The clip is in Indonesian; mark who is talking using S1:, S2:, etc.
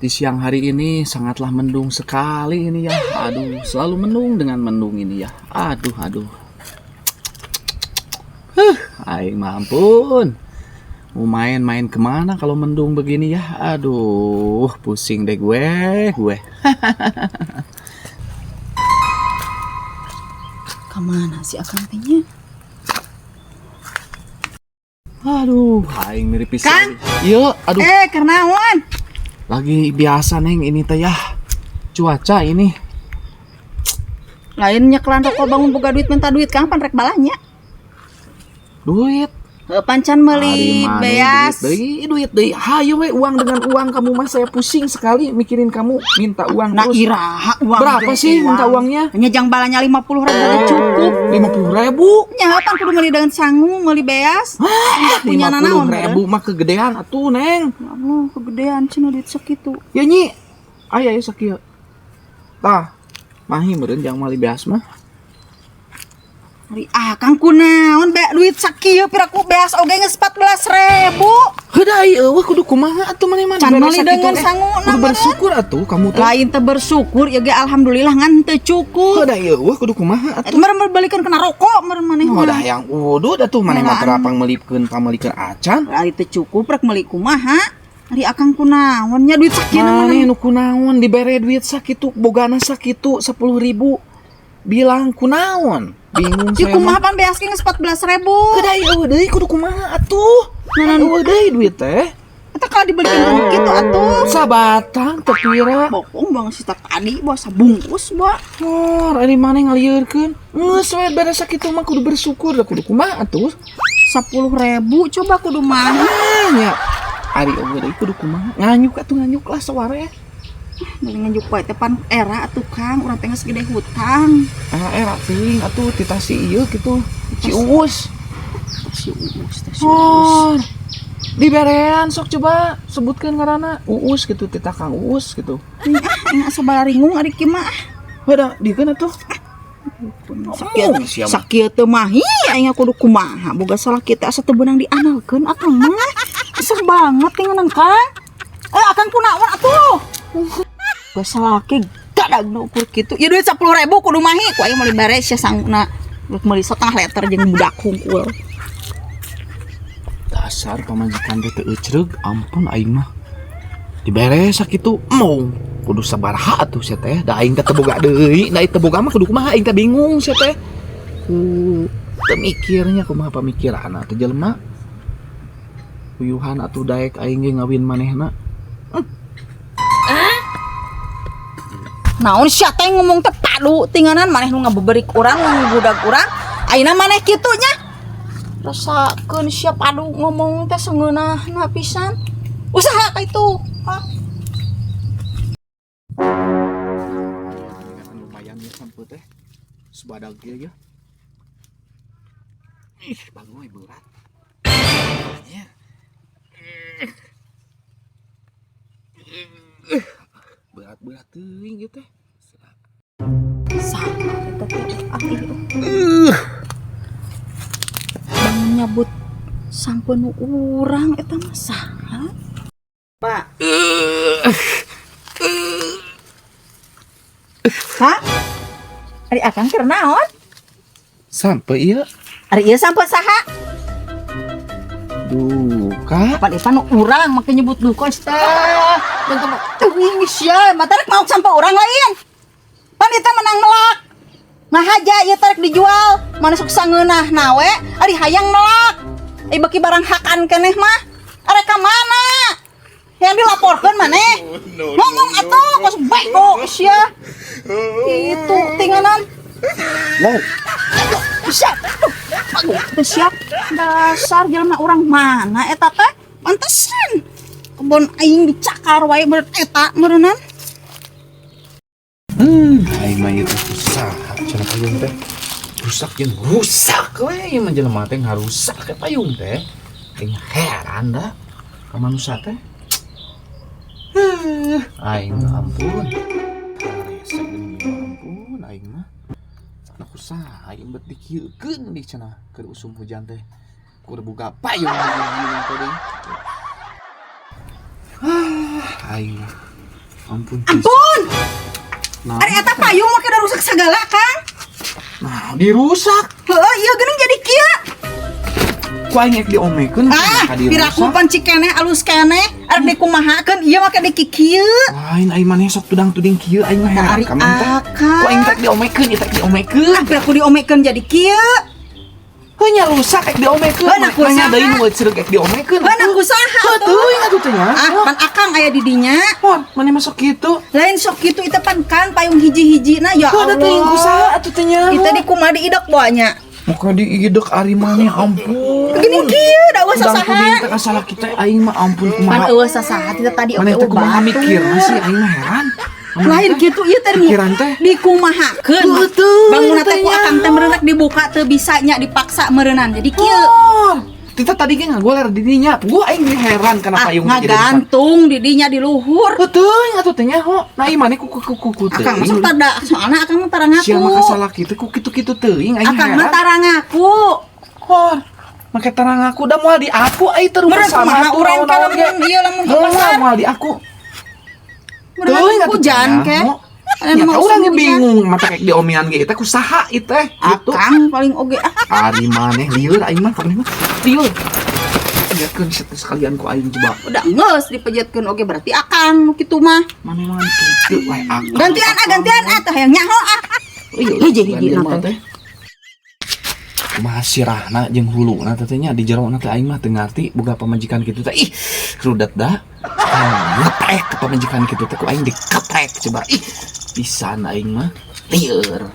S1: Di siang hari ini sangatlah mendung sekali ini ya. Aduh, selalu mendung dengan mendung ini ya. Aduh. Aing mampun. Mau main-main kemana kalau mendung begini ya? Aduh, pusing deh gue.
S2: Kemana sih akang tehnya?
S1: Aduh, aing mirip pisan.
S2: Kang?
S1: Iya, aduh.
S2: Kernaon?
S1: Lagi biasa neng ini teh ya. Cuaca ini.
S2: Lain nyeklan rokok bangun boga duit minta duit Kang pan rek balanya.
S1: Duit.
S2: Pancan meuli beas.
S1: Duit deui. Hayo we uang dengan uang kamu mah saya pusing sekali mikirin kamu minta uang
S2: Nah
S1: terus.
S2: iraha uang.
S1: Berapa sih minta uangnya?
S2: Nyejang balanya 50.000 cukup.
S1: 50.000.
S2: Nya pan kudu meuli dengan sangu, meuli beas. Punya nanaon
S1: 50.000 mah kegedean atuh neng.
S2: Allah, kegedean cenah duit sakitu.
S1: Ya nyi. Aya sakieu. Tah. Mahi meureun jang mali beas mah.
S2: Ari Kang kunaon be duit sakieu piraku beas oge geus 14.000.
S1: Heuday eueuh kudu kumaha atuh maneh mah
S2: Can
S1: beres
S2: meuli
S1: sakitu
S2: dengan
S1: teh.
S2: sanguna
S1: Kudu bersyukur atuh kamu teh.
S2: Lain teh bersyukur ya ge alhamdulillah ngan teu cukup.
S1: Heuday eueuh kudu kumaha atuh.
S2: Meureun balikeun kena rokok meureun maneh mah.
S1: Udah yang udud atuh maneh mah terapang melipkeun pamelikeun acan.
S2: Ari teu cukup rek meuli kumaha? Ari akang kunaon nya duit sakieu
S1: Maneh nu kunaon dibere duit sakitu bogana sakitu 10.000. Bilang kunaon? Bingung
S2: Ya
S1: saya.
S2: kumaha pan beas ge geus 14.000.
S1: Heuday eueuh deui kudu kumaha atuh. Eueuh deui duit teh.
S2: Eta kalau dibelikeun kitu atuh.
S1: Sabatang teu pira.
S2: Bokong bang sita tadi bawa sabungkus bawa.
S1: Hor, ari maneh ngalieureun. Geus we beres sakitu mah kudu bersyukur da kudu kumaha atuh.
S2: 10.000 coba kudu mah.
S1: Nya. Ari eueuh deui kudu kumaha? Nganyuk atuh nganyuk lah saware.
S2: Dari nganjuk poe teh pan era atuh Kang, urang teh geus gede hutang.
S1: Era ting atuh titasi ieu kitu. Si Uus.
S2: Si Uus teh si Uus.
S1: Hor. Diberean sok coba sebutkeun ngaranna. Uus gitu tita Kang Uus gitu.
S2: Enggak sabararingung ari kieu mah.
S1: Heuda dikeun atuh.
S2: Sakieu teu mah aing kudu kumaha boga salah kita asa teu beunang dianalkeun akang mah. Asal banget tinganan Kang. Akang kunaon atuh? Gak salah ke gadag nu ukur kitu. Ya duit 10.000 kudu mahi ku aing meuli beres ya sangna. Rek meuli setengah liter jeung budak hungkul.
S1: Dasar pamajikan teh teu ecreug, ampun aing mah. Dibere sakitu emong. Kudu sabaraha atuh sia teh. Da aing teh teu boga deui, da teu boga mah kudu kumaha aing teh bingung sia teh. Teu mikirnya kumaha pamikiranna teh jelema. Uyuhan atuh daek aing ge ngawin manehna.
S2: Naon sia teh ngomong teh padu tinganan maneh nu ngabeberik urang nu budak urang ayeuna maneh kitu nya rasakeun sia padu ngomong teh seungeunahna pisan usaha ka itu
S1: lumayan ya sampai teh sebadag ya bagoy berat ya. Berat teuing gitu teh
S2: saha eta teh bangun nyabut sampeun urang eta mah saha Pak Hah? Ari akang keur naon?
S1: sampai iya
S2: Ari ieu sampe saha?
S1: duka
S2: Pan Ipan urang make nyebut duka teh. Bentuk teuing sia, mata rek mau sampe urang lain. Pan eta menang melak. Ngahaja ieu teh dijual, mana sok sangeunahna we, ari hayang melak. Beki barang hakan keneh mah. Arek ka mana? Yang dilaporkeun maneh. Ngomong atuh, kos bego sia. Itu tinganan.
S1: wow
S2: Siap. Aduh, siap. Dasar jelema urang mana eta teh? Pantesan. Kebon aing dicakar wae bener eta meureunan.
S1: aing mah ieu teh susah cenah payung teh rusak jeung rusak we ieu mah jelema teh ngarusak ke payung teh aing heran da ka manusia teh aing mah ampun rese geuning ampun aing mah aku saha aing bet dikieukeun deui cenah keur usum hujan teh kur buka payung teh aing mah. Ampun.
S2: Ampun.
S1: Nah,
S2: Ari eta payung mah kada rusak sagala, Kang.
S1: nah dirusak.
S2: Heuh, ieu geuning jadi kieu.
S1: Ku aing ek diomekeun
S2: Piraku panci keneh alus keneh, arek dikumahakeun ieu mah kada kikieu.
S1: lain aing maneh sok tudang-tuding kieu aing mah heran
S2: Ari
S1: ka mah.
S2: akang.
S1: Ku aing tek diomekeun, ieu tek diomekeun.
S2: Piraku diomekeun jadi kieu.
S1: Heuh nya rusak ek diomekeun.
S2: Heuh, nah, kusaha?
S1: Nya deui nu ceureuh ek diomekeun.
S2: Beunang kusaha
S1: Heuh atuh teh nya.
S2: Pan akang aya di dinya.
S1: Hon, maneh masuk kitu.
S2: Lain sok kitu itu pan kan payung hiji-hijina ya
S1: Heuh da teuing
S2: Allah.
S1: kusaha atuh teh nya.
S2: Kita di kumaha diidek boanya.
S1: Muka diidek ari maneh ampun.
S2: Gini kieu da eueuh
S1: Udang tuding
S2: sasaha.
S1: teh kasalah kita aing mah ampun
S2: Pan
S1: kumaha.
S2: eueuh sasaha kita tadi
S1: Maneh teh kumaha
S2: obat.
S1: mikirna sih aing mah heran.
S2: Lain kitu ieu teh
S1: Pikiran teh.
S2: dikumahakeun.
S1: Betul,
S2: Bangunna teh ku
S1: teh nya.
S2: akang teh meureun rek dibuka teu bisa nya dipaksa meureunnan. Jadi kieu.
S1: Oh, kita tadi ge ngagoler di dinya. Gua aing heran kana payung teh jadi rusak.
S2: Ngagantung di dinya di luhur.
S1: Betul, atuh teh nya ho. Nah, ieu maneh kuku teh.
S2: Akang mah tada soalna akang mah tara
S1: Sia mah
S2: ngaku.
S1: kasalah kitu ku kitu-kitu teuing aing
S2: Akang mah
S1: heran.
S2: tara ngaku.
S1: Hor, make tarang aku da moal di aku ai teu rumah
S2: Meureun
S1: sama
S2: kumaha
S1: atuh
S2: urang ka
S1: naon-naon ge.
S2: lamun ieu lamun ke pasar.
S1: Moal di aku.
S2: Meureun
S1: Teuing atuh
S2: hujan
S1: teh
S2: ke.
S1: nya, ho.
S2: Aya
S1: Ya
S2: nu
S1: urang ge
S2: hujan.
S1: bingung mata kayak diomean ge eta kusaha ieu teh gitu.
S2: Akang paling oge.
S1: Ari maneh lieur aing mah ka maneh mah. Lieur. Lihatkeun sekalian ku aing coba.
S2: Udah ngeus dipejetkeun oge berarti akang nu kitu mah.
S1: Maneh mah kitu wae aku.
S2: Gantian teh hayang nyaho ah.
S1: Iya,
S2: jadi
S1: gantian
S2: dina
S1: mah
S2: teh.
S1: Kumaha sirahna jeung huluna teh nya di jero na teh aing mah teu ngarti boga pamajikan kitu teh. Ih, rudet dah. Ngeprek ke pamajikan kitu teh ku aing dikeprek coba. Ih, pisan aing mah lieur.